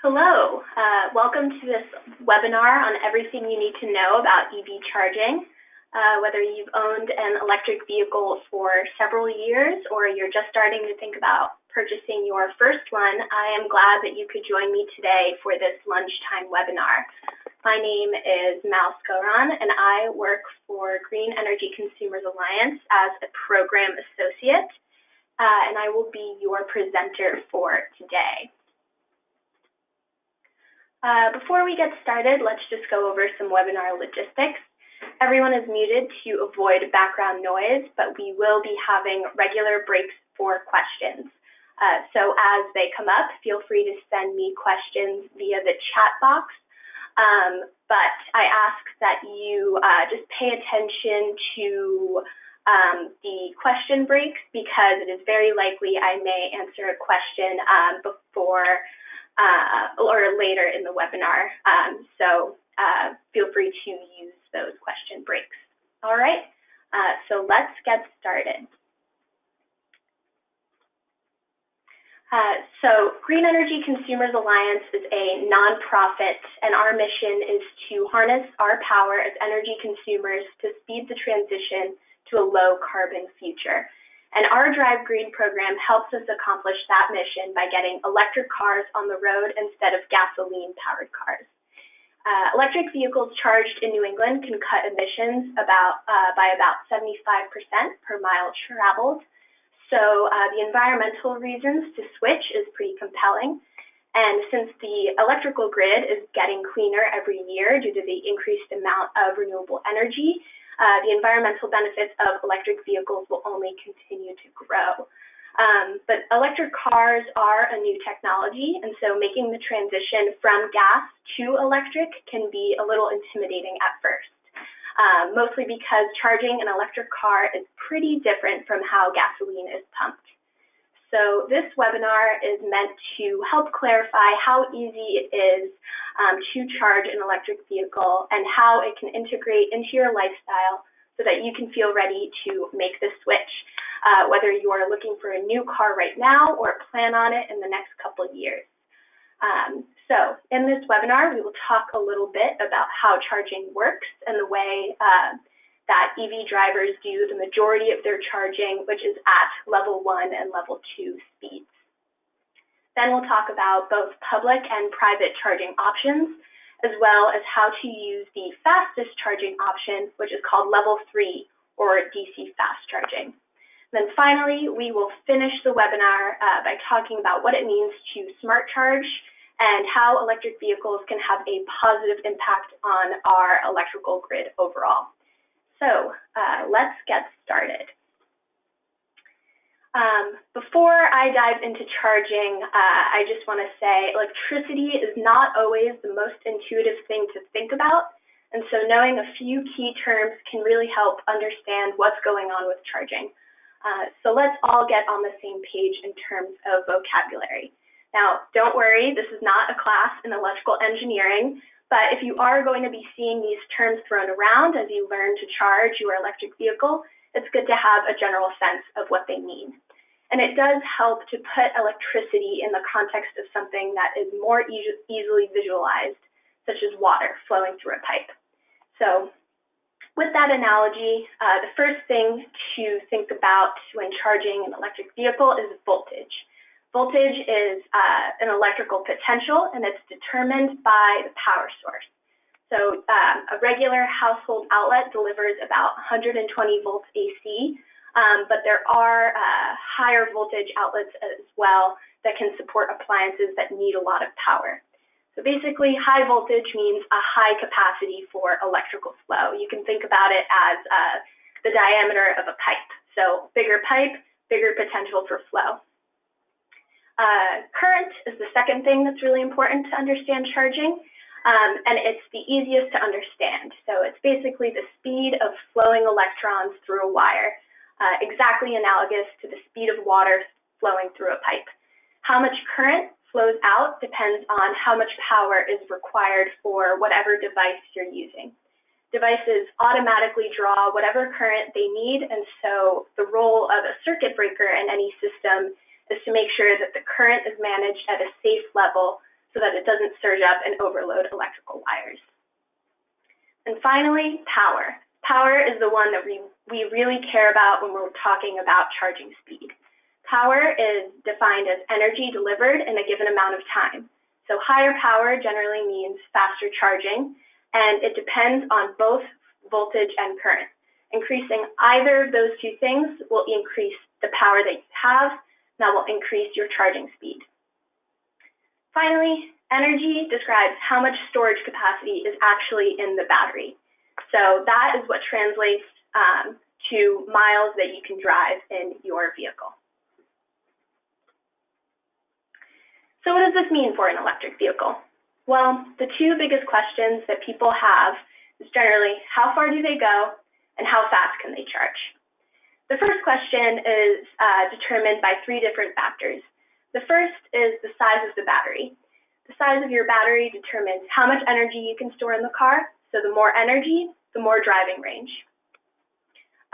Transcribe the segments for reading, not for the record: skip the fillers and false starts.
Hello, welcome to this webinar on everything you need to know about EV charging. Whether you've owned an electric vehicle for several years or you're just starting to think about purchasing your first one, I am glad that you could join me today for this lunchtime webinar. My name is Mal Skoran, and I work for Green Energy Consumers Alliance as a program associate, and I will be your presenter for today. Before we get started, let's just go over some webinar logistics. Everyone is muted to avoid background noise, but we will be having regular breaks for questions. So as they come up, feel free to send me questions via the chat box. But I ask that you just pay attention to the question breaks, because it is very likely I may answer a question before or later in the webinar. So feel free to use those question breaks. All right, so let's get started. So Green Energy Consumers Alliance is a nonprofit, and our mission is to harness our power as energy consumers to speed the transition to a low carbon future. And our Drive Green program helps us accomplish that mission by getting electric cars on the road instead of gasoline-powered cars. Electric vehicles charged in New England can cut emissions by about 75% per mile traveled. So the environmental reasons to switch is pretty compelling. And since the electrical grid is getting cleaner every year due to the increased amount of renewable energy, the environmental benefits of electric vehicles will only continue to grow. But electric cars are a new technology, and so making the transition from gas to electric can be a little intimidating at first, mostly because charging an electric car is pretty different from how gasoline is pumped. So this webinar is meant to help clarify how easy it is to charge an electric vehicle and how it can integrate into your lifestyle so that you can feel ready to make the switch, whether you are looking for a new car right now or plan on it in the next couple of years. So in this webinar, we will talk a little bit about how charging works and the way that EV drivers do the majority of their charging, which is at level 1 and level 2 speeds. Then we'll talk about both public and private charging options, as well as how to use the fastest charging option, which is called level 3 or DC fast charging. And then finally, we will finish the webinar by talking about what it means to smart charge and how electric vehicles can have a positive impact on our electrical grid overall. So let's get started. Before I dive into charging, I just want to say electricity is not always the most intuitive thing to think about, and so knowing a few key terms can really help understand what's going on with charging. So let's all get on the same page in terms of vocabulary. Now, don't worry, this is not a class in electrical engineering, but if you are going to be seeing these terms thrown around as you learn to charge your electric vehicle, it's good to have a general sense of what they mean. And it does help to put electricity in the context of something that is more easily visualized, such as water flowing through a pipe. So with that analogy, the first thing to think about when charging an electric vehicle is voltage. Voltage is an electrical potential, and it's determined by the power source. So a regular household outlet delivers about 120 volts AC, but there are higher voltage outlets as well that can support appliances that need a lot of power. So basically, high voltage means a high capacity for electrical flow. You can think about it as the diameter of a pipe. So bigger pipe, bigger potential for flow. Current is the second thing that's really important to understand charging, and it's the easiest to understand. So it's basically the speed of flowing electrons through a wire, exactly analogous to the speed of water flowing through a pipe. How much current flows out depends on how much power is required for whatever device you're using. Devices automatically draw whatever current they need, and so the role of a circuit breaker in any system is to make sure that the current is managed at a safe level so that it doesn't surge up and overload electrical wires. And finally, power. Power is the one that we really care about when we're talking about charging speed. Power is defined as energy delivered in a given amount of time. So higher power generally means faster charging, and it depends on both voltage and current. Increasing either of those two things will increase the power that you have, and that will increase your charging speed. Finally, energy describes how much storage capacity is actually in the battery. So that is what translates to miles that you can drive in your vehicle. So what does this mean for an electric vehicle? Well, the two biggest questions that people have is generally, how far do they go and how fast can they charge? The first question is determined by three different factors. The first is the size of the battery. The size of your battery determines how much energy you can store in the car. So the more energy, the more driving range.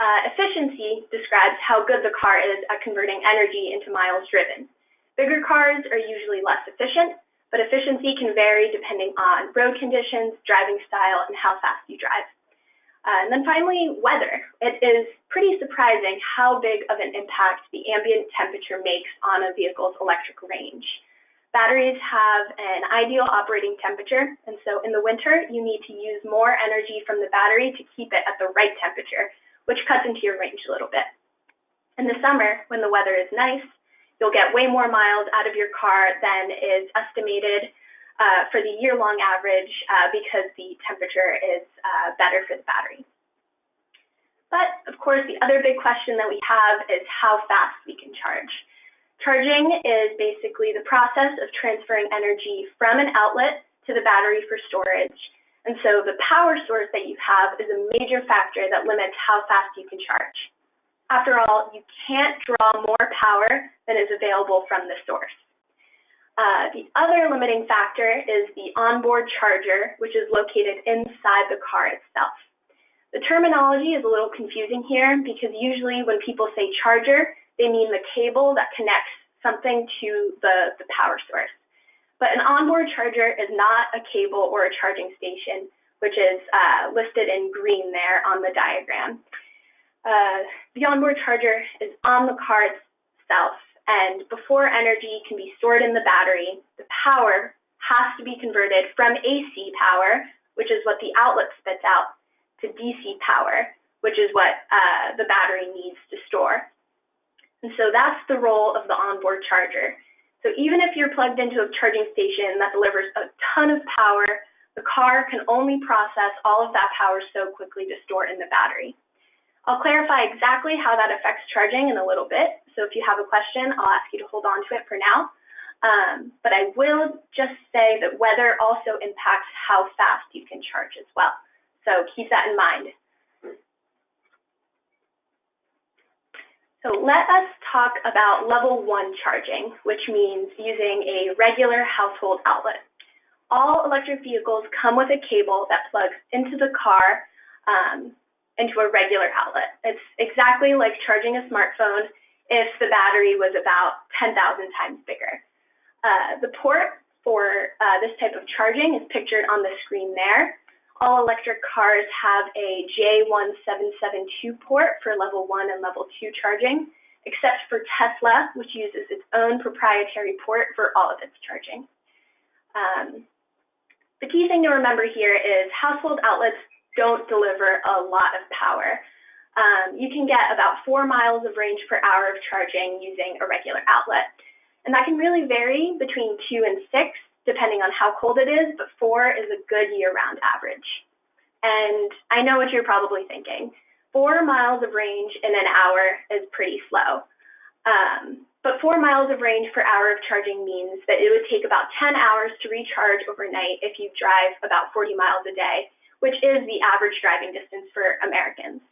Efficiency describes how good the car is at converting energy into miles driven. Bigger cars are usually less efficient, but efficiency can vary depending on road conditions, driving style, and how fast you drive. And then finally, weather. It is pretty surprising how big of an impact the ambient temperature makes on a vehicle's electric range. Batteries have an ideal operating temperature, and so in the winter, you need to use more energy from the battery to keep it at the right temperature, which cuts into your range a little bit. In the summer, when the weather is nice, you'll get way more miles out of your car than is estimated for the year-long average because the temperature is better for the battery. But, of course, the other big question that we have is how fast we can charge. Charging is basically the process of transferring energy from an outlet to the battery for storage. And so the power source that you have is a major factor that limits how fast you can charge. After all, you can't draw more power than is available from the source. The other limiting factor is the onboard charger, which is located inside the car itself. The terminology is a little confusing here because usually when people say charger, they mean the cable that connects something to the power source. But an onboard charger is not a cable or a charging station, which is listed in green there on the diagram. The onboard charger is on the car itself, and before energy can be stored in the battery, the power has to be converted from AC power, which is what the outlet spits out, to DC power, which is what the battery needs to store. And so that's the role of the onboard charger. So even if you're plugged into a charging station that delivers a ton of power, the car can only process all of that power so quickly to store in the battery. I'll clarify exactly how that affects charging in a little bit. So if you have a question, I'll ask you to hold on to it for now. But I will just say that weather also impacts how fast you can charge as well. So keep that in mind. So let us talk about level 1 charging, which means using a regular household outlet. All electric vehicles come with a cable that plugs into the car into a regular outlet. It's exactly like charging a smartphone if the battery was about 10,000 times bigger. The port for this type of charging is pictured on the screen there. All electric cars have a J1772 port for level 1 and level 2 charging, except for Tesla, which uses its own proprietary port for all of its charging. The key thing to remember here is household outlets don't deliver a lot of power. You can get about 4 miles of range per hour of charging using a regular outlet. And that can really vary between 2 and 6, depending on how cold it is, but 4 is a good year-round average. And I know what you're probably thinking. 4 miles of range in an hour is pretty slow. But 4 miles of range per hour of charging means that it would take about 10 hours to recharge overnight if you drive about 40 miles a day, which is the average driving distance for Americans.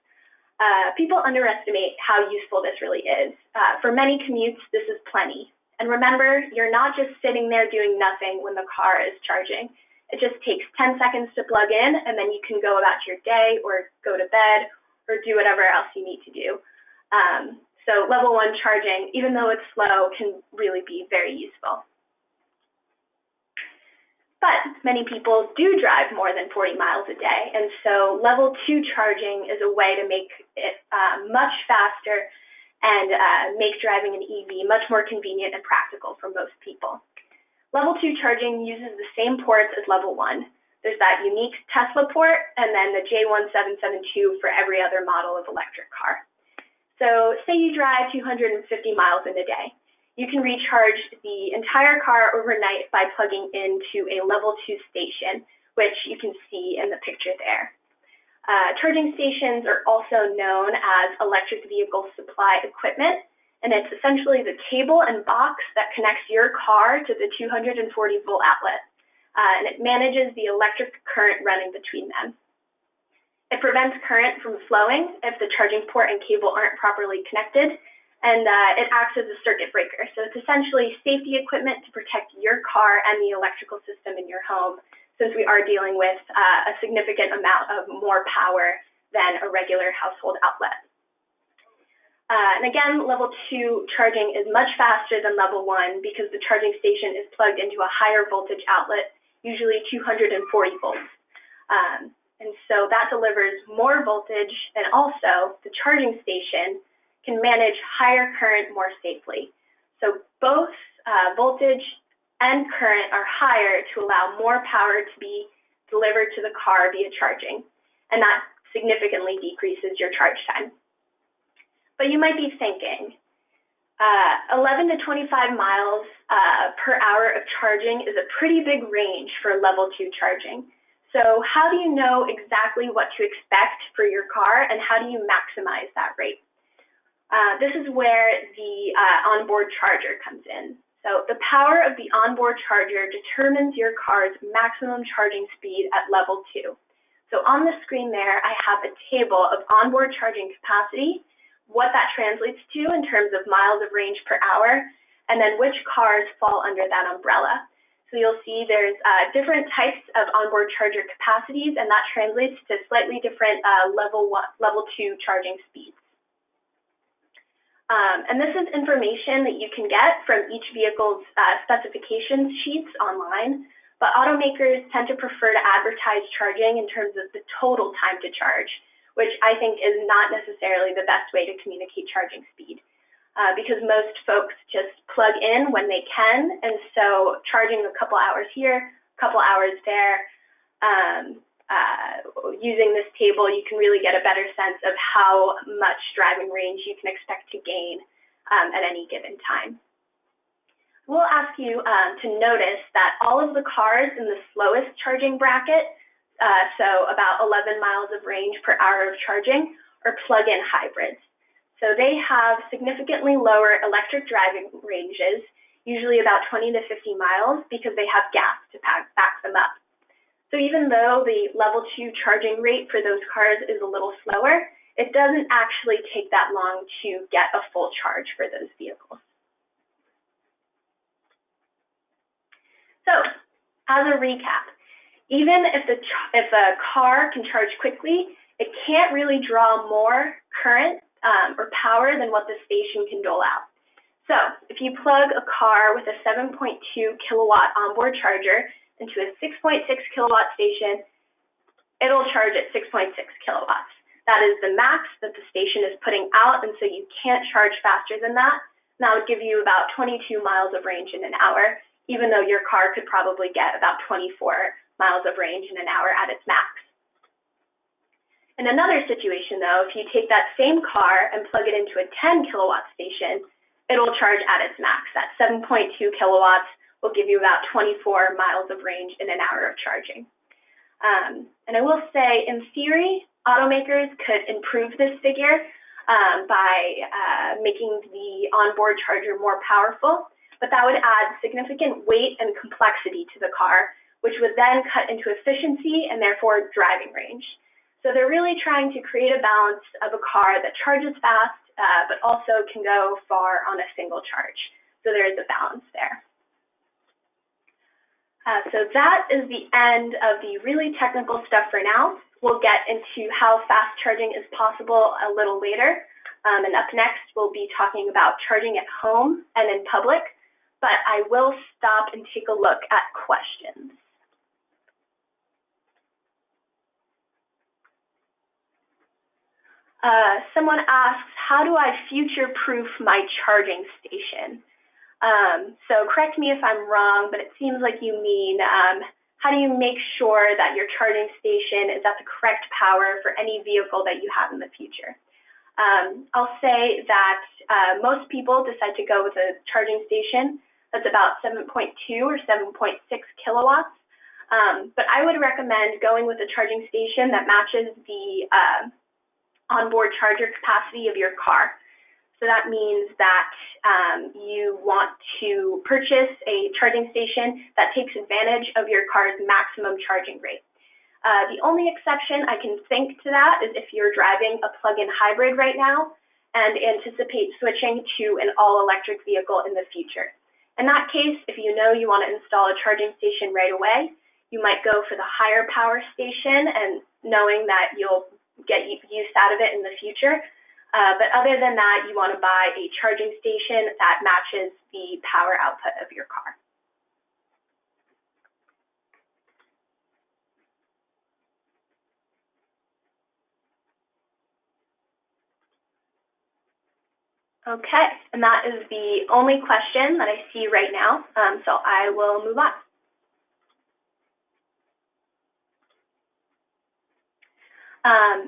People underestimate how useful this really is. For many commutes, this is plenty. And remember, you're not just sitting there doing nothing when the car is charging. It just takes 10 seconds to plug in, and then you can go about your day or go to bed or do whatever else you need to do. So level 1 charging, even though it's slow, can really be very useful. But many people do drive more than 40 miles a day, and so level 2 charging is a way to make it much faster and make driving an EV much more convenient and practical for most people. Level 2 charging uses the same ports as level 1. There's that unique Tesla port and then the J1772 for every other model of electric car. So say you drive 250 miles in a day. You can recharge the entire car overnight by plugging into a level 2 station, which you can see in the picture there. Charging stations are also known as electric vehicle supply equipment, and it's essentially the cable and box that connects your car to the 240-volt outlet, and it manages the electric current running between them. It prevents current from flowing if the charging port and cable aren't properly connected, and it acts as a circuit breaker. So it's essentially safety equipment to protect your car and the electrical system in your home, since we are dealing with a significant amount of more power than a regular household outlet. And again, level 2 charging is much faster than level 1 because the charging station is plugged into a higher voltage outlet, usually 240 volts. And so that delivers more voltage, and also the charging station can manage higher current more safely. So both voltage and current are higher to allow more power to be delivered to the car via charging, and that significantly decreases your charge time. But you might be thinking, 11 to 25 miles per hour of charging is a pretty big range for level 2 charging. So how do you know exactly what to expect for your car, and how do you maximize that rate? This is where the onboard charger comes in. So the power of the onboard charger determines your car's maximum charging speed at level 2. So on the screen there, I have a table of onboard charging capacity, what that translates to in terms of miles of range per hour, and then which cars fall under that umbrella. So you'll see there's different types of onboard charger capacities, and that translates to slightly different level 2 charging speeds. And this is information that you can get from each vehicle's specifications sheets online, but automakers tend to prefer to advertise charging in terms of the total time to charge, which I think is not necessarily the best way to communicate charging speed. Because most folks just plug in when they can, and so charging a couple hours here, a couple hours there, using this table, you can really get a better sense of how much driving range you can expect to gain at any given time. We'll ask you to notice that all of the cars in the slowest charging bracket, so about 11 miles of range per hour of charging, are plug-in hybrids. So they have significantly lower electric driving ranges, usually about 20 to 50 miles, because they have gas to back them up. So even though the level 2 charging rate for those cars is a little slower, it doesn't actually take that long to get a full charge for those vehicles. So as a recap, even if a car can charge quickly, it can't really draw more current or power than what the station can dole out. So if you plug a car with a 7.2 kilowatt onboard charger into a 6.6 kilowatt station, it'll charge at 6.6 kilowatts. That is the max that the station is putting out, and so you can't charge faster than that. And that would give you about 22 miles of range in an hour, even though your car could probably get about 24 miles of range in an hour at its max. In another situation, though, if you take that same car and plug it into a 10 kilowatt station, it'll charge at its max. That 7.2 kilowatts will give you about 24 miles of range in an hour of charging. And I will say, in theory, automakers could improve this figure by making the onboard charger more powerful, but that would add significant weight and complexity to the car, which would then cut into efficiency and therefore driving range. So they're really trying to create a balance of a car that charges fast, but also can go far on a single charge. So there is a balance there. So that is the end of the really technical stuff for now. We'll get into how fast charging is possible a little later. And up next, we'll be talking about charging at home and in public. But I will stop and take a look at questions. Someone asks, how do I future-proof my charging station? So correct me if I'm wrong, but it seems like you mean, how do you make sure that your charging station is at the correct power for any vehicle that you have in the future? I'll say that most people decide to go with a charging station that's about 7.2 or 7.6 kilowatts, but I would recommend going with a charging station that matches the onboard charger capacity of your car. So that means that you want to purchase a charging station that takes advantage of your car's maximum charging rate. The only exception I can think to that is if you're driving a plug-in hybrid right now and anticipate switching to an all-electric vehicle in the future. In that case, if you know you want to install a charging station right away, you might go for the higher power station and knowing that you'll get use out of it in the future. But other than that, you want to buy a charging station that matches the power output of your car. Okay, and that is the only question that I see right now, so I will move on.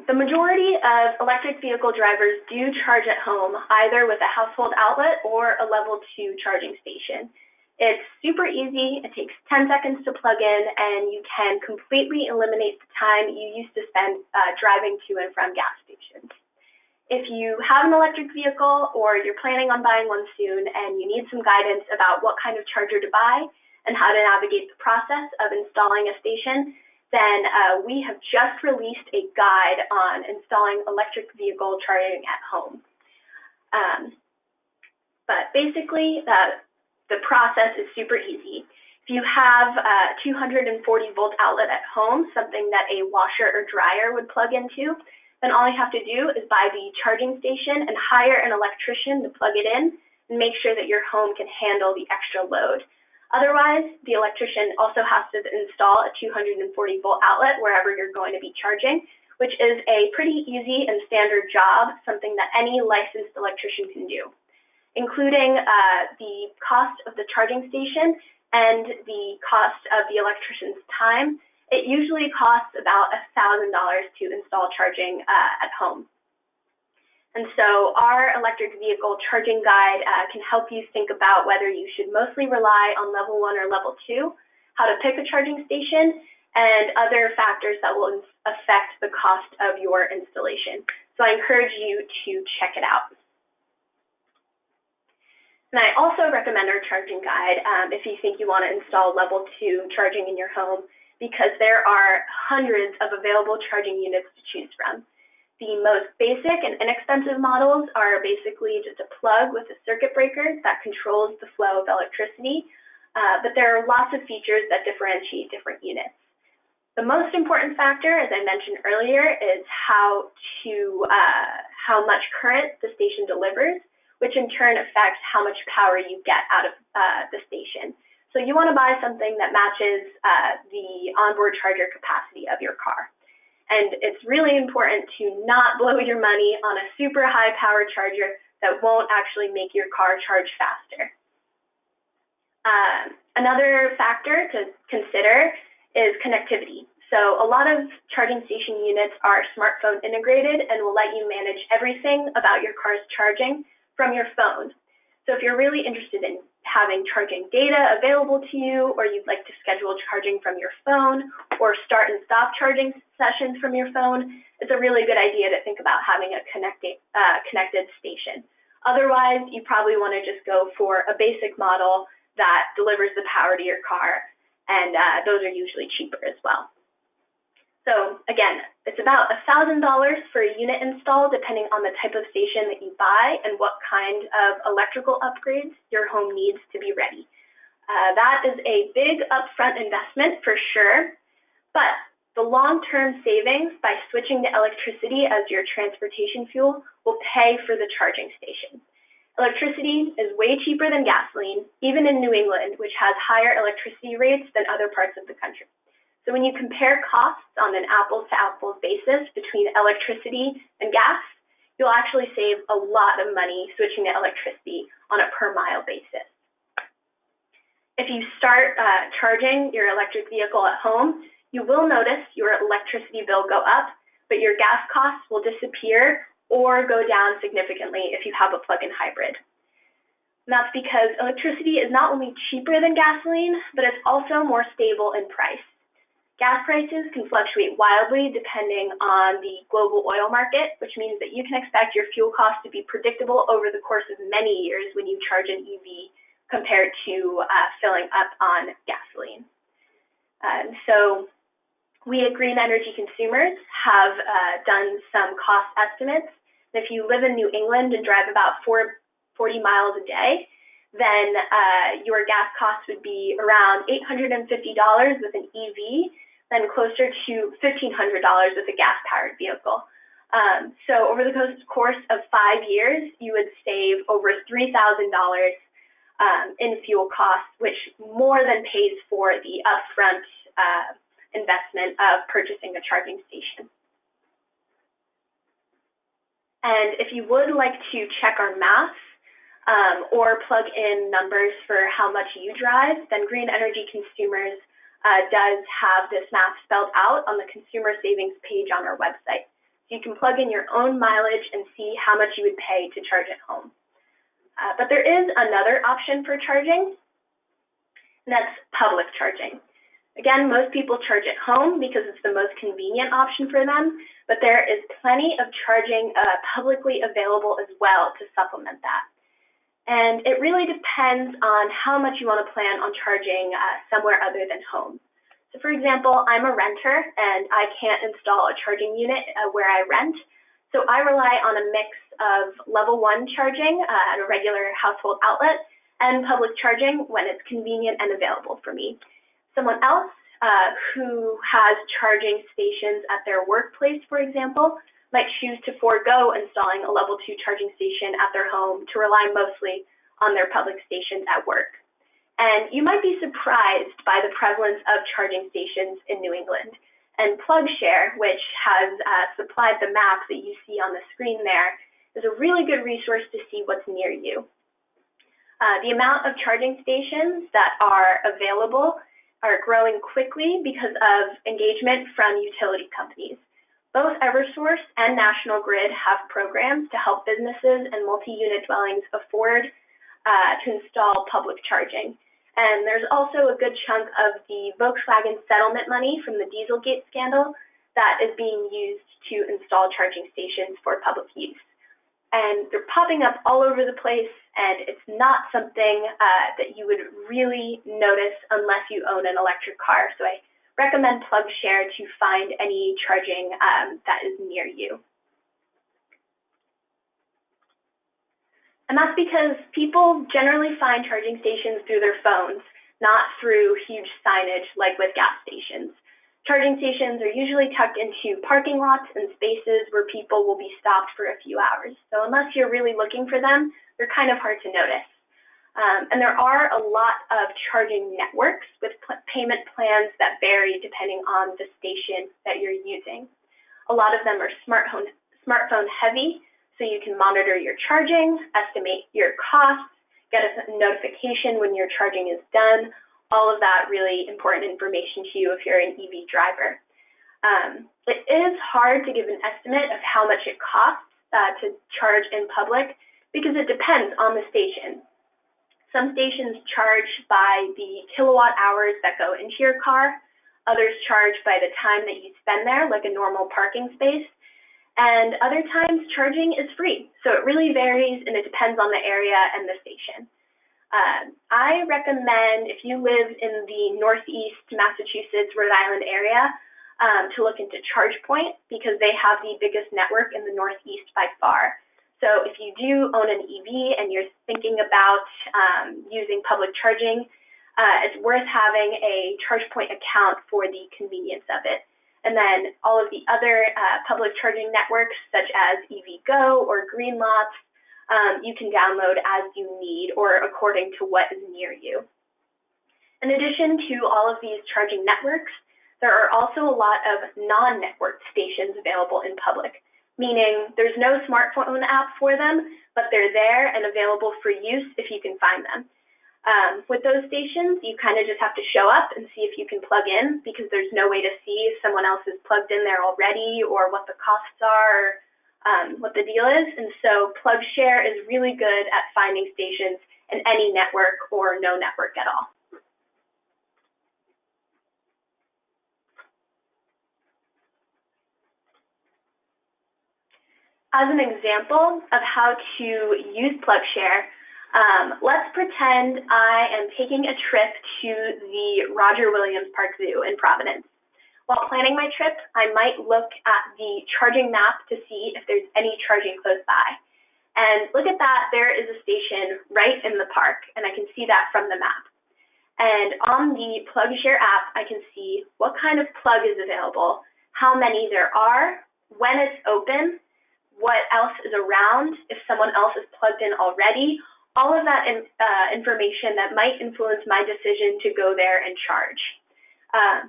The majority of electric vehicle drivers do charge at home, either with a household outlet or a level 2 charging station. It's super easy, it takes 10 seconds to plug in, and you can completely eliminate the time you used to spend driving to and from gas stations. If you have an electric vehicle or you're planning on buying one soon and you need some guidance about what kind of charger to buy and how to navigate the process of installing a station, then we have just released a guide on installing electric vehicle charging at home. But basically, the process is super easy. If you have a 240 volt outlet at home, something that a washer or dryer would plug into, then all you have to do is buy the charging station and hire an electrician to plug it in and make sure that your home can handle the extra load. Otherwise, the electrician also has to install a 240 volt outlet wherever you're going to be charging, which is a pretty easy and standard job, something that any licensed electrician can do, including the cost of the charging station and the cost of the electrician's time. It usually costs about $1,000 to install charging at home. And so our electric vehicle charging guide can help you think about whether you should mostly rely on level 1 or level 2, how to pick a charging station, and other factors that will affect the cost of your installation. So I encourage you to check it out. And I also recommend our charging guide if you think you want to install level 2 charging in your home, because there are hundreds of available charging units to choose from. The most basic and inexpensive models are basically just a plug with a circuit breaker that controls the flow of electricity, but there are lots of features that differentiate different units. The most important factor, as I mentioned earlier, is how much current the station delivers, which in turn affects how much power you get out of the station. So you want to buy something that matches the onboard charger capacity of your car. And it's really important to not blow your money on a super high power charger that won't actually make your car charge faster. Another factor to consider is connectivity. So a lot of charging station units are smartphone integrated and will let you manage everything about your car's charging from your phone. So if you're really interested in having charging data available to you, or you'd like to schedule charging from your phone, or start and stop charging sessions from your phone, it's a really good idea to think about having a connected station. Otherwise, you probably want to just go for a basic model that delivers the power to your car, and those are usually cheaper as well. So again, it's about $1,000 for a unit install, depending on the type of station that you buy and what kind of electrical upgrades your home needs to be ready. That is a big upfront investment for sure, but the long-term savings by switching to electricity as your transportation fuel will pay for the charging station. Electricity is way cheaper than gasoline, even in New England, which has higher electricity rates than other parts of the country. So when you compare costs on an apples-to-apples basis between electricity and gas, you'll actually save a lot of money switching to electricity on a per mile basis. If you start charging your electric vehicle at home, you will notice your electricity bill go up, but your gas costs will disappear or go down significantly if you have a plug-in hybrid. And that's because electricity is not only cheaper than gasoline, but it's also more stable in price. Gas prices can fluctuate wildly depending on the global oil market, which means that you can expect your fuel costs to be predictable over the course of many years when you charge an EV compared to filling up on gasoline. So we at Green Energy Consumers have done some cost estimates. If you live in New England and drive about 40 miles a day, then your gas costs would be around $850 with an EV, then closer to $1,500 with a gas-powered vehicle. So over the course of 5 years, you would save over $3,000 in fuel costs, which more than pays for the upfront investment of purchasing a charging station. And if you would like to check our math or plug in numbers for how much you drive, then Green Energy Consumers does have this math spelled out on the consumer savings page on our website. So you can plug in your own mileage and see how much you would pay to charge at home. But there is another option for charging, and that's public charging. Again, most people charge at home because it's the most convenient option for them, but there is plenty of charging publicly available as well to supplement that. And it really depends on how much you want to plan on charging somewhere other than home. So for example, I'm a renter and I can't install a charging unit where I rent. So I rely on a mix of level 1 charging at a regular household outlet and public charging when it's convenient and available for me. Someone else who has charging stations at their workplace, for example, might choose to forego installing a level 2 charging station at their home to rely mostly on their public stations at work. And you might be surprised by the prevalence of charging stations in New England. And PlugShare, which has supplied the map that you see on the screen there, is a really good resource to see what's near you. The amount of charging stations that are available are growing quickly because of engagement from utility companies. Both Eversource and National Grid have programs to help businesses and multi-unit dwellings afford to install public charging. And there's also a good chunk of the Volkswagen settlement money from the Dieselgate scandal that is being used to install charging stations for public use. And they're popping up all over the place, and it's not something that you would really notice unless you own an electric car. So I recommend PlugShare to find any charging that is near you. And that's because people generally find charging stations through their phones, not through huge signage like with gas stations. Charging stations are usually tucked into parking lots and spaces where people will be stopped for a few hours. So unless you're really looking for them, they're kind of hard to notice. And there are a lot of charging networks with payment plans that vary depending on the station that you're using. A lot of them are smartphone heavy, so you can monitor your charging, estimate your costs, get a notification when your charging is done, all of that really important information to you if you're an EV driver. It is hard to give an estimate of how much it costs to charge in public because it depends on the station. Some stations charge by the kilowatt hours that go into your car. Others charge by the time that you spend there, like a normal parking space. And other times charging is free. So it really varies and it depends on the area and the station. I recommend if you live in the Northeast Massachusetts, Rhode Island area to look into ChargePoint because they have the biggest network in the Northeast by far. So if you do own an EV and you're thinking about using public charging, it's worth having a ChargePoint account for the convenience of it. And then all of the other public charging networks, such as EVgo or Greenlots, you can download as you need or according to what is near you. In addition to all of these charging networks, there are also a lot of non-networked stations available in public. meaning there's no smartphone app for them, but they're there and available for use if you can find them. With those stations, you kind of just have to show up and see if you can plug in, because there's no way to see if someone else is plugged in there already or what the costs are, or what the deal is. And so PlugShare is really good at finding stations in any network or no network at all. As an example of how to use PlugShare, let's pretend I am taking a trip to the Roger Williams Park Zoo in Providence. While planning my trip, I might look at the charging map to see if there's any charging close by. And look at that, there is a station right in the park, and I can see that from the map. And on the PlugShare app, I can see what kind of plug is available, how many there are, when it's open, what else is around, if someone else is plugged in already, all of that information that might influence my decision to go there and charge.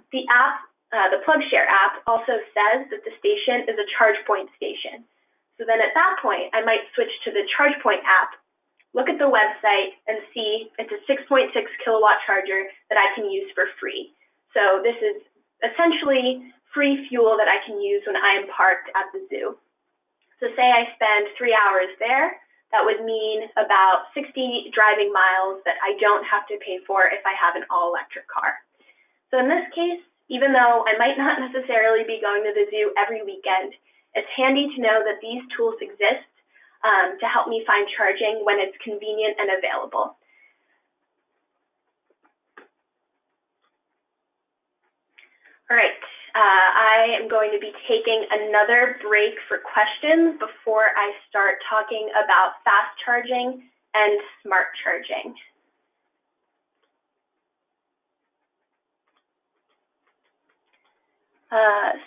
The PlugShare app also says that the station is a ChargePoint station. So then at that point, I might switch to the ChargePoint app, look at the website, and see it's a 6.6 kilowatt charger that I can use for free. So this is essentially free fuel that I can use when I am parked at the zoo. So say I spend 3 hours there, that would mean about 60 driving miles that I don't have to pay for if I have an all-electric car. So in this case, even though I might not necessarily be going to the zoo every weekend, it's handy to know that these tools exist to help me find charging when it's convenient and available. All right, I am going to be taking another break for questions before I start talking about fast charging and smart charging.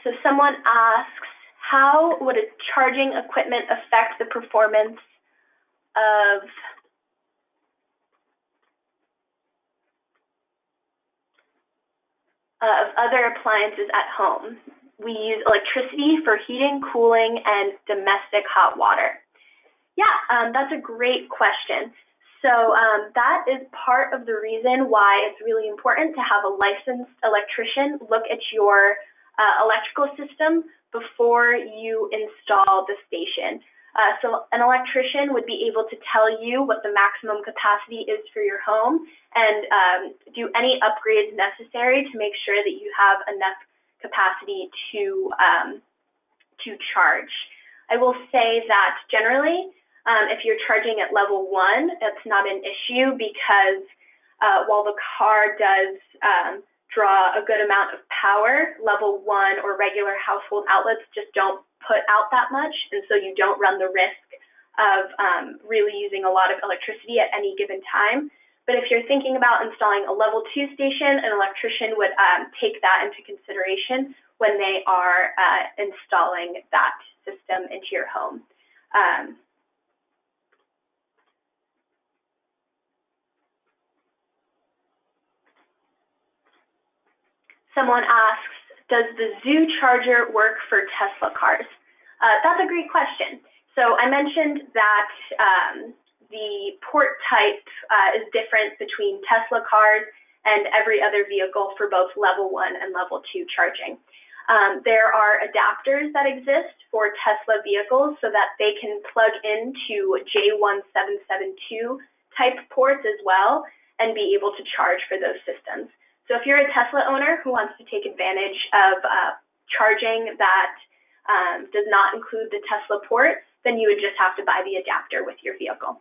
So someone asks, how would a charging equipment affect the performance of other appliances at home? We use electricity for heating, cooling, and domestic hot water. Yeah, that's a great question. So that is part of the reason why it's really important to have a licensed electrician look at your electrical system before you install the station. So an electrician would be able to tell you what the maximum capacity is for your home and do any upgrades necessary to make sure that you have enough capacity to charge. I will say that generally, if you're charging at level 1, it's not an issue because while the car does draw a good amount of power, level 1 or regular household outlets just don't put out that much, and so you don't run the risk of really using a lot of electricity at any given time. But if you're thinking about installing a level 2 station, an electrician would take that into consideration when they are installing that system into your home. Someone asks, does the Zoo charger work for Tesla cars? That's a great question. So I mentioned that the port type is different between Tesla cars and every other vehicle for both level 1 and level 2 charging. There are adapters that exist for Tesla vehicles so that they can plug into J1772 type ports as well and be able to charge for those systems. So if you're a Tesla owner who wants to take advantage of charging that does not include the Tesla port, then you would just have to buy the adapter with your vehicle.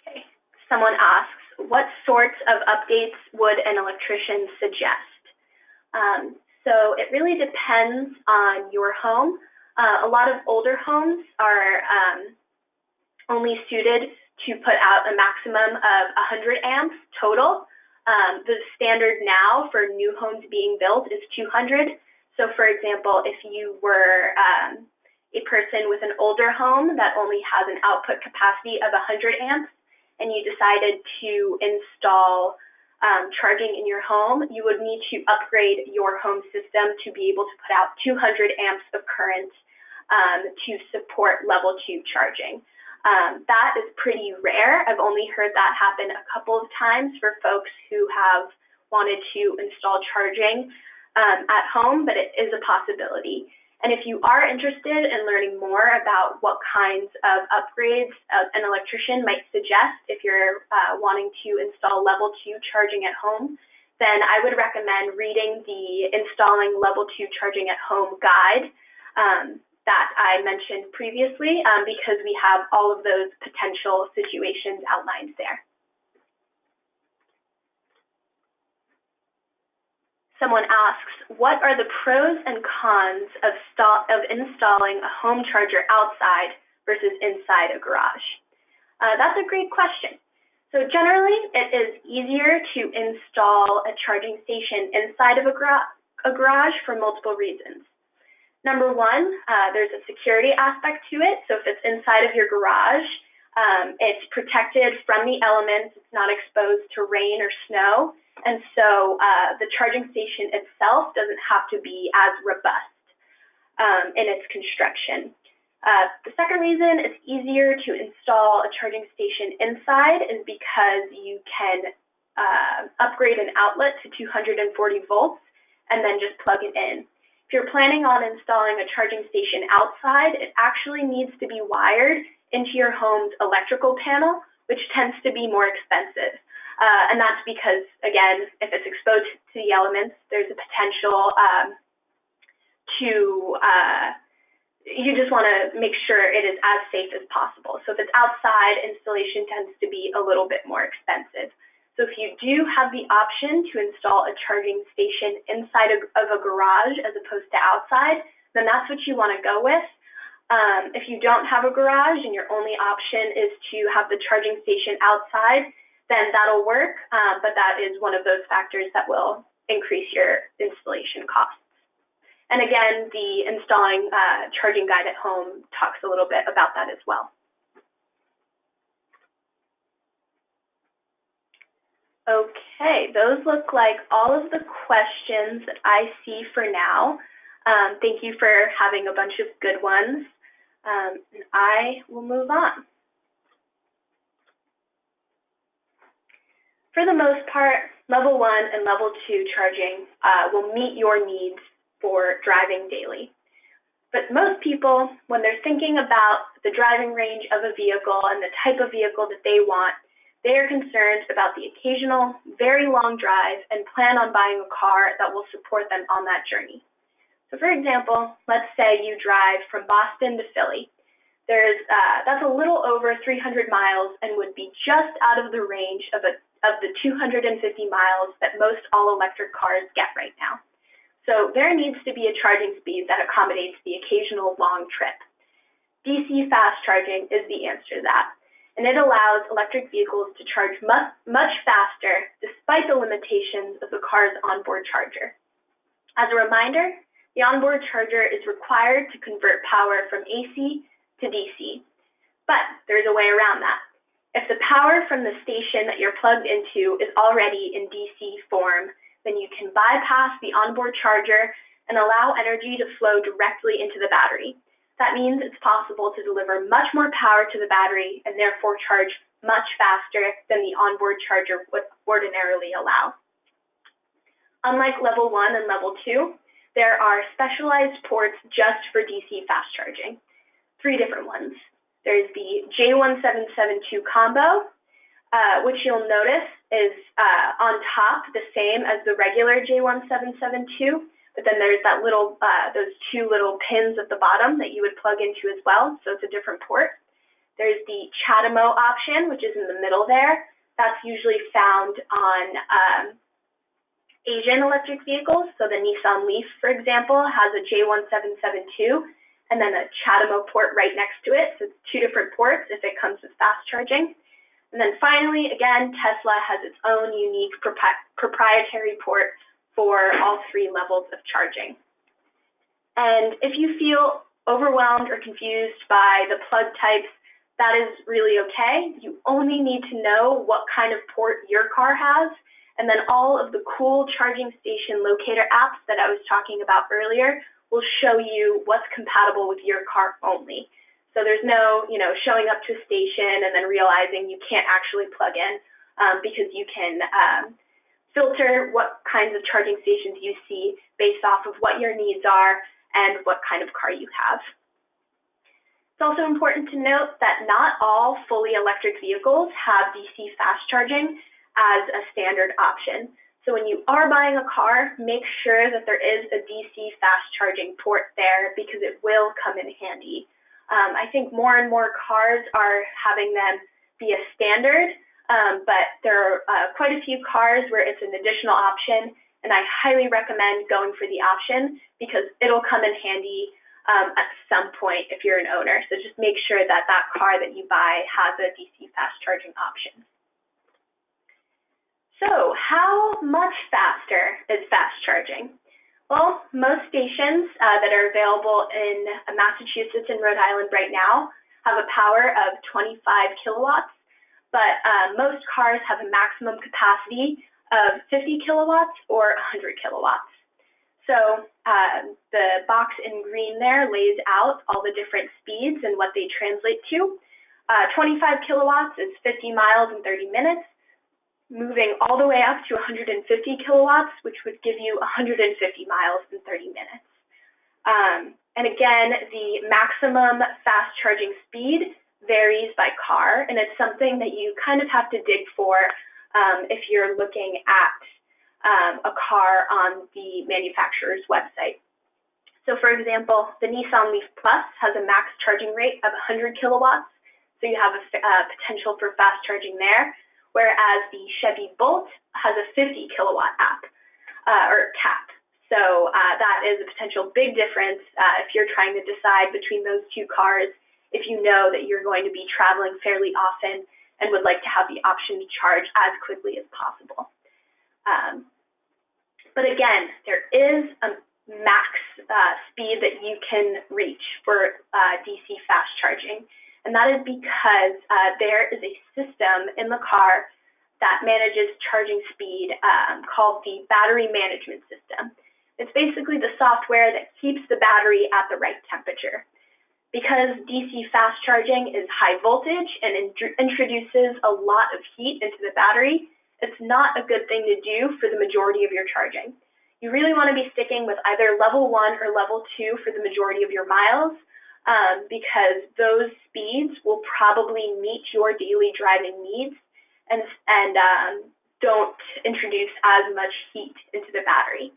Okay, someone asks, what sorts of updates would an electrician suggest? So it really depends on your home. A lot of older homes are only suited to put out a maximum of 100 amps total. The standard now for new homes being built is 200. So for example, if you were a person with an older home that only has an output capacity of 100 amps, and you decided to install charging in your home, you would need to upgrade your home system to be able to put out 200 amps of current to support level 2 charging. That is pretty rare. I've only heard that happen a couple of times for folks who have wanted to install charging at home, but it is a possibility. And if you are interested in learning more about what kinds of upgrades an electrician might suggest if you're wanting to install level 2 charging at home, then I would recommend reading the Installing Level 2 Charging at Home guide that I mentioned previously, because we have all of those potential situations outlined there. Someone asks, what are the pros and cons of installing a home charger outside versus inside a garage? That's a great question. So generally, it is easier to install a charging station inside of a garage for multiple reasons. Number one, there's a security aspect to it. So if it's inside of your garage, it's protected from the elements, it's not exposed to rain or snow. And so the charging station itself doesn't have to be as robust in its construction. The second reason it's easier to install a charging station inside is because you can upgrade an outlet to 240 volts and then just plug it in. If you're planning on installing a charging station outside, it actually needs to be wired into your home's electrical panel, which tends to be more expensive. And that's because, again, if it's exposed to the elements, there's a potential you just want to make sure it is as safe as possible. So if it's outside, installation tends to be a little bit more expensive. So if you do have the option to install a charging station inside of a garage as opposed to outside, then that's what you want to go with. If you don't have a garage and your only option is to have the charging station outside, then that'll work, but that is one of those factors that will increase your installation costs. And again, the Installing Charging Guide at Home talks a little bit about that as well. Okay, those look like all of the questions that I see for now. Thank you for having a bunch of good ones. And I will move on. For the most part, level 1 and level 2 charging will meet your needs for driving daily. But most people, when they're thinking about the driving range of a vehicle and the type of vehicle that they want, they are concerned about the occasional, very long drive and plan on buying a car that will support them on that journey. So for example, let's say you drive from Boston to Philly. That's a little over 300 miles and would be just out of the range of the 250 miles that most all-electric cars get right now. So there needs to be a charging speed that accommodates the occasional long trip. DC fast charging is the answer to that, and it allows electric vehicles to charge much faster despite the limitations of the car's onboard charger. As a reminder, the onboard charger is required to convert power from AC to DC, but there's a way around that. If the power from the station that you're plugged into is already in DC form, then you can bypass the onboard charger and allow energy to flow directly into the battery. That means it's possible to deliver much more power to the battery and therefore charge much faster than the onboard charger would ordinarily allow. Unlike level 1 and level 2, there are specialized ports just for DC fast charging. 3 different ones. There's the J1772 combo, which you'll notice is on top the same as the regular J1772, but then there's that little, those 2 little pins at the bottom that you would plug into as well, so it's a different port. There's the CHAdeMO option, which is in the middle there. That's usually found on Asian electric vehicles, so the Nissan Leaf, for example, has a J1772, and then a CHAdeMO port right next to it, so it's 2 different ports if it comes with fast charging. And then finally, again, Tesla has its own unique proprietary port for all 3 levels of charging. And if you feel overwhelmed or confused by the plug types, that is really okay. You only need to know what kind of port your car has, And then all of the cool charging station locator apps that I was talking about earlier will show you what's compatible with your car only. So there's no, showing up to a station and then realizing you can't actually plug in, because you can filter what kinds of charging stations you see based off of what your needs are and what kind of car you have. It's also important to note that not all fully electric vehicles have DC fast charging as a standard option. So when you are buying a car, make sure that there is a DC fast charging port there because it will come in handy. I think more and more cars are having them be a standard, but there are quite a few cars where it's an additional option, and I highly recommend going for the option because it'll come in handy at some point if you're an owner. So just make sure that that car that you buy has a DC fast charging option. So how much faster is fast charging? Well, most stations that are available in Massachusetts and Rhode Island right now have a power of 25 kilowatts, but most cars have a maximum capacity of 50 kilowatts or 100 kilowatts. So the box in green there lays out all the different speeds and what they translate to. 25 kilowatts is 50 miles in 30 minutes. Moving all the way up to 150 kilowatts, which would give you 150 miles in 30 minutes. And again, the maximum fast charging speed varies by car, and it's something that you kind of have to dig for if you're looking at a car on the manufacturer's website. So for example, the Nissan Leaf Plus has a max charging rate of 100 kilowatts, so you have a potential for fast charging there. Whereas the Chevy Bolt has a 50 kilowatt cap. So that is a potential big difference if you're trying to decide between those two cars, if you know that you're going to be traveling fairly often and would like to have the option to charge as quickly as possible. But again, there is a max speed that you can reach for DC fast charging. And that is because there is a system in the car that manages charging speed called the battery management system. It's basically the software that keeps the battery at the right temperature. Because DC fast charging is high voltage and introduces a lot of heat into the battery, it's not a good thing to do for the majority of your charging. You really want to be sticking with either level 1 or level 2 for the majority of your miles, because those speeds will probably meet your daily driving needs and don't introduce as much heat into the battery.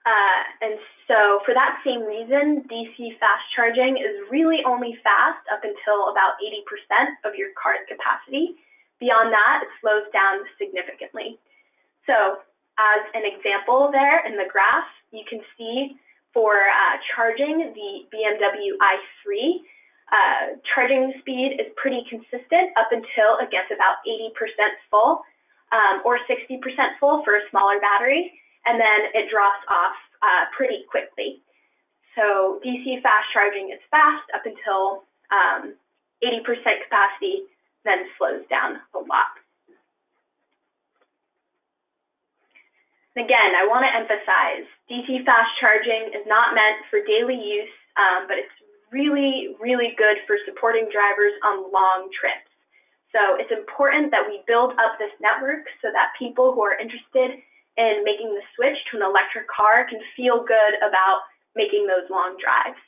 And so for that same reason, DC fast charging is really only fast up until about 80% of your car's capacity. Beyond that, it slows down significantly. So as an example there in the graph, you can see for charging the BMW i3, charging speed is pretty consistent up until it gets about 80% full or 60% full for a smaller battery, and then it drops off pretty quickly. So DC fast charging is fast up until 80% capacity, then slows down a lot. Again, I want to emphasize, DC fast charging is not meant for daily use, but it's really, really good for supporting drivers on long trips. So it's important that we build up this network so that people who are interested in making the switch to an electric car can feel good about making those long drives.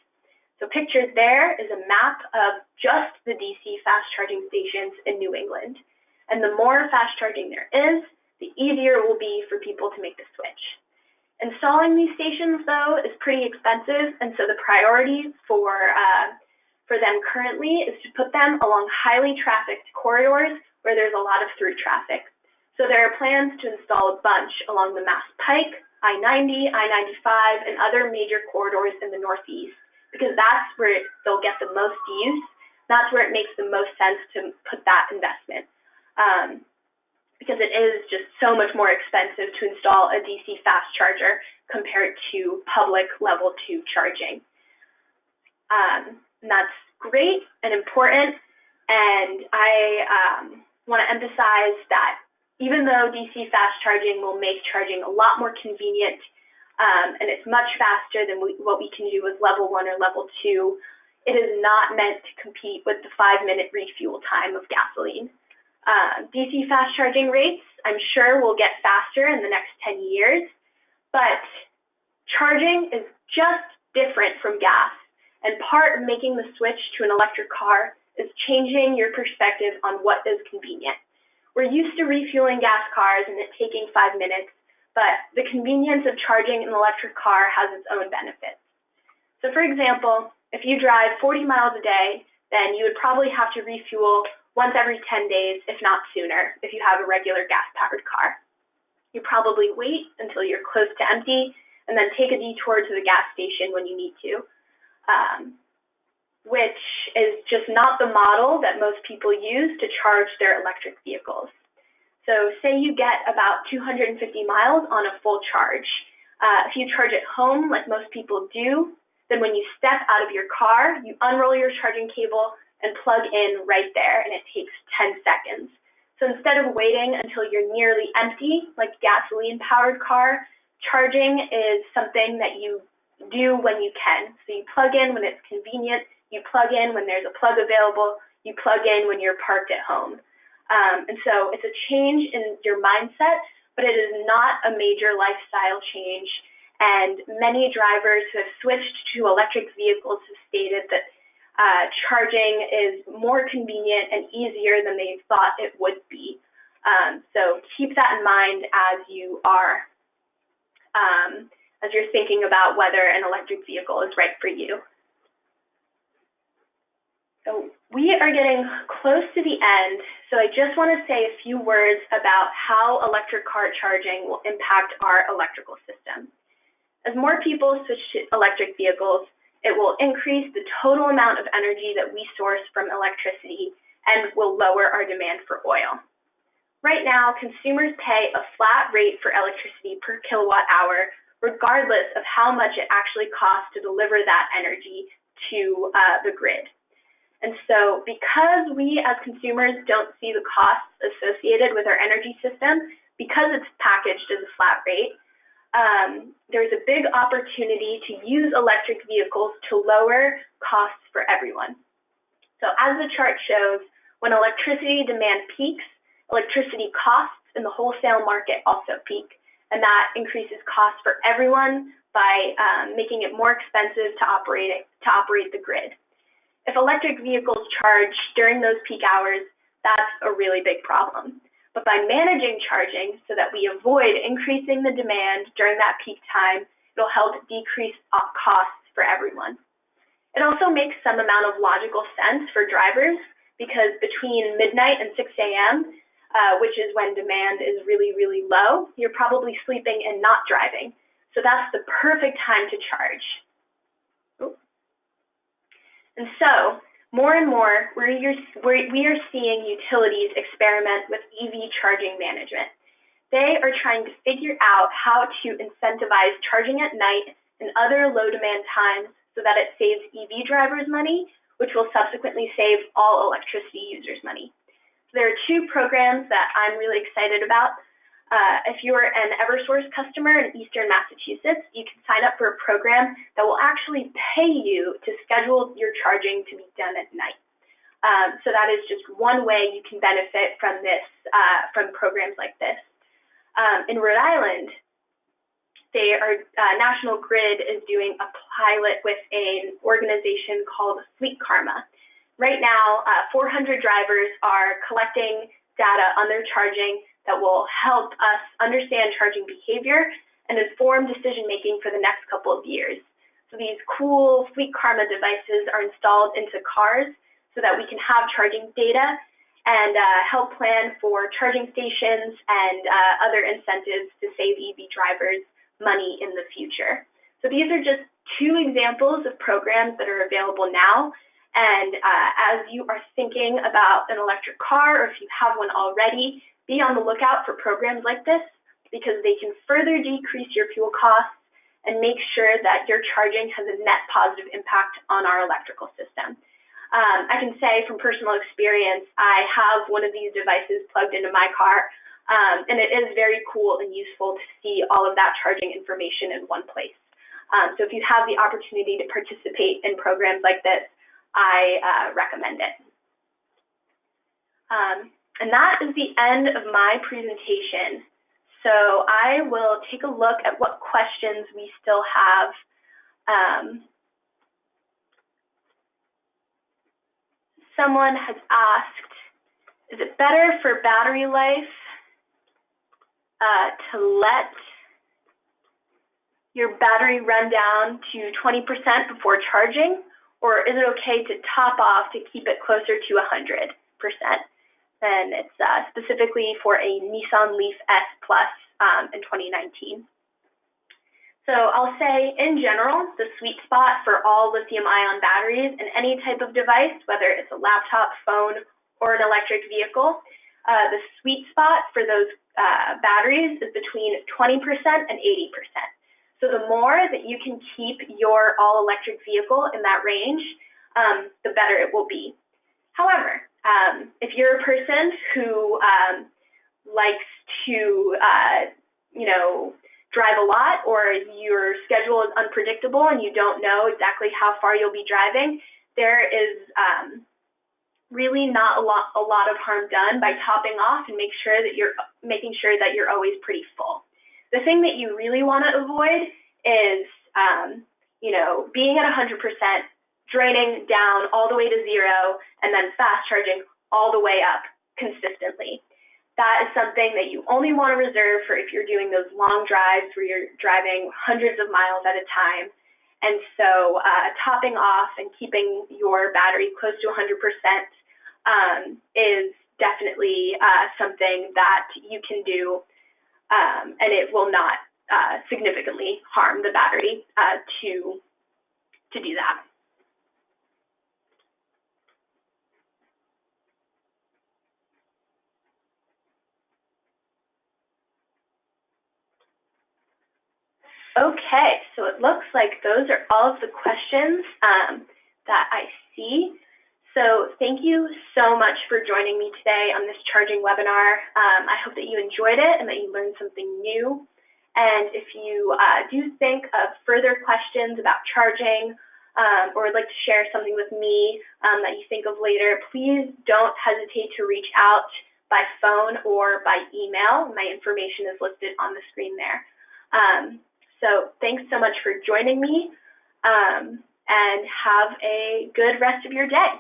So pictured there is a map of just the DC fast charging stations in New England. And the more fast charging there is, the easier it will be for people to make the switch. Installing these stations, though, is pretty expensive, and so the priority for them currently is to put them along highly trafficked corridors where there's a lot of through traffic. So there are plans to install a bunch along the Mass Pike, I-90, I-95, and other major corridors in the Northeast, because that's where they'll get the most use. That's where it makes the most sense to put that investment. Because it is just so much more expensive to install a DC fast charger compared to public level 2 charging. And that's great and important, and I want to emphasize that Even though DC fast charging will make charging a lot more convenient, and it's much faster than what we can do with level 1 or level 2, it is not meant to compete with the 5-minute refuel time of gasoline. DC fast charging rates, I'm sure, will get faster in the next 10 years, but charging is just different from gas, and part of making the switch to an electric car is changing your perspective on what is convenient. We're used to refueling gas cars and it taking 5 minutes, but the convenience of charging an electric car has its own benefits. So for example, if you drive 40 miles a day, then you would probably have to refuel once every 10 days, if not sooner, if you have a regular gas-powered car. You probably wait until you're close to empty and then take a detour to the gas station when you need to, which is just not the model that most people use to charge their electric vehicles. So say you get about 250 miles on a full charge. If you charge at home like most people do, then when you step out of your car, you unroll your charging cable and plug in right there, and it takes 10 seconds. So instead of waiting until you're nearly empty, like a gasoline-powered car, charging is something that you do when you can. So you plug in when it's convenient, you plug in when there's a plug available, you plug in when you're parked at home. And so it's a change in your mindset, but it is not a major lifestyle change. And many drivers who have switched to electric vehicles have stated that charging is more convenient and easier than they thought it would be. So keep that in mind as you are as you're thinking about whether an electric vehicle is right for you. So we are getting close to the end, so I just want to say a few words about how electric car charging will impact our electrical system. As more people switch to electric vehicles, it will increase the total amount of energy that we source from electricity and will lower our demand for oil. Right now, consumers pay a flat rate for electricity per kilowatt hour, regardless of how much it actually costs to deliver that energy to the grid. And so because we as consumers don't see the costs associated with our energy system, because it's packaged as a flat rate, there's a big opportunity to use electric vehicles to lower costs for everyone. So as the chart shows, when electricity demand peaks, electricity costs in the wholesale market also peak, and that increases costs for everyone by making it more expensive to operate the grid. If electric vehicles charge during those peak hours, that's a really big problem. But by managing charging so that we avoid increasing the demand during that peak time, it'll help decrease costs for everyone. It also makes some amount of logical sense for drivers because between midnight and 6 a.m., which is when demand is really, really low, you're probably sleeping and not driving. So that's the perfect time to charge. And so, more and more, we are seeing utilities experiment with EV charging management. They are trying to figure out how to incentivize charging at night and other low-demand times so that it saves EV drivers money, which will subsequently save all electricity users money. So there are two programs that I'm really excited about. If you're an Eversource customer in Eastern Massachusetts, you can sign up for a program that will actually pay you to schedule your charging to be done at night. So that is just one way you can benefit from this, from programs like this. In Rhode Island, National Grid is doing a pilot with an organization called Fleet Karma. Right now, 400 drivers are collecting data on their charging that will help us understand charging behavior and inform decision-making for the next couple of years. So these cool Fleet Karma devices are installed into cars so that we can have charging data and help plan for charging stations and other incentives to save EV drivers money in the future. So these are just two examples of programs that are available now. And as you are thinking about an electric car, or if you have one already, be on the lookout for programs like this because they can further decrease your fuel costs and make sure that your charging has a net positive impact on our electrical system. I can say from personal experience, I have one of these devices plugged into my car. And it is very cool and useful to see all of that charging information in one place. So if you have the opportunity to participate in programs like this, I recommend it. And that is the end of my presentation. So I will take a look at what questions we still have. Someone has asked, is it better for battery life to let your battery run down to 20% before charging, or is it okay to top off to keep it closer to 100%? And it's specifically for a Nissan Leaf S Plus in 2019. So I'll say, in general, the sweet spot for all lithium-ion batteries in any type of device, whether it's a laptop, phone, or an electric vehicle, the sweet spot for those batteries is between 20% and 80%. So the more that you can keep your all-electric vehicle in that range, the better it will be. However, if you're a person who likes to, drive a lot, or your schedule is unpredictable and you don't know exactly how far you'll be driving, there is really not a lot of harm done by topping off and making sure that you're always pretty full. The thing that you really want to avoid is, being at 100%, draining down all the way to 0, and then fast charging all the way up consistently. That is something that you only want to reserve for if you're doing those long drives where you're driving hundreds of miles at a time. And so topping off and keeping your battery close to 100% is definitely something that you can do, and it will not significantly harm the battery to do that. Okay, so it looks like those are all of the questions that I see. So thank you so much for joining me today on this charging webinar. I hope that you enjoyed it and that you learned something new. And if you do think of further questions about charging or would like to share something with me that you think of later, please don't hesitate to reach out by phone or by email. My information is listed on the screen there. So thanks so much for joining me, and have a good rest of your day.